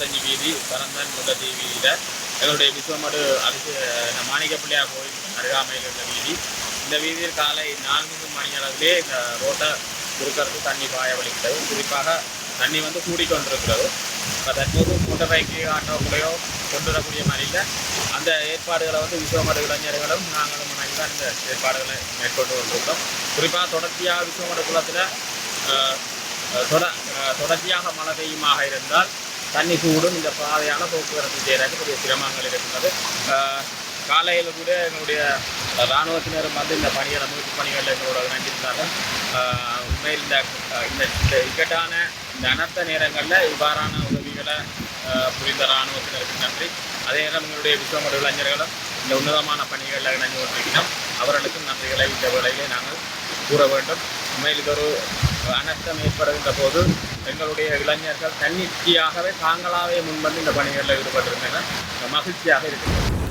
45 வீதி பரந்தன் முல்லதி வீதியில் எங்களுடைய விஸ்வமடு மாணிக்க பிள்ளையார் கோயில் அருகாமையில் உள்ள வீதி. இந்த வீதியில் காலை 4 மணி அளவிலே இந்த ரோட்டை இருக்கிறது தண்ணி பாய வலிக்கிறது. குறிப்பாக தண்ணி கூடிக்கொண்டிருக்கிறது. இப்போ தற்போது மோட்டர் பைக்கு ஆட்டோக்களையோ கொண்டு வரக்கூடிய மாதிரியில் அந்த ஏற்பாடுகளை விஸ்வமடு இளைஞர்களும் நாங்களும் இணைந்து தான் இந்த ஏற்பாடுகளை மேற்கொண்டு கொண்டிருக்கிறோம். குறிப்பாக தொடர்ச்சியாக விஸ்வமடு குளத்தில் தொடர்ச்சியாக மழை பெய்யுமாக இருந்தால் தண்ணி சூடும் இந்த பாதையான போக்குவரத்து செய்யறதுக்கு பெரிய சிரமங்கள் இருக்கின்றது. காலையில் கூட எங்களுடைய இராணுவத்தினரும் இந்த பணிகளை மீட்பு பணிகளில் எங்களோட இணைந்திருந்தார்கள். உண்மையில் இந்த இக்கட்டான இந்த அனர்த்த நேரங்களில் இவ்வாறான உதவிகளை புரிந்த இராணுவத்தினருக்கு நன்றி. அதே நேரம் எங்களுடைய விஸ்வமடு இளைஞர்களும் இந்த உன்னதமான பணிகளில் இணைந்து கொண்டிருக்கிறோம். அவர்களுக்கும் நன்றிகளை இந்த வேளையிலே நாங்கள் கூற வேண்டும். உண்மையில் இது ஒரு அனர்த்தம் ஏற்படுகின்ற போது எங்களுடைய இளைஞர்கள் தன்னிச்சையாகவே தாங்களாகவே முன்வந்து இந்த பணிகளில் ஈடுபட்டிருந்தனர். மகிழ்ச்சியாக இருக்கிறது.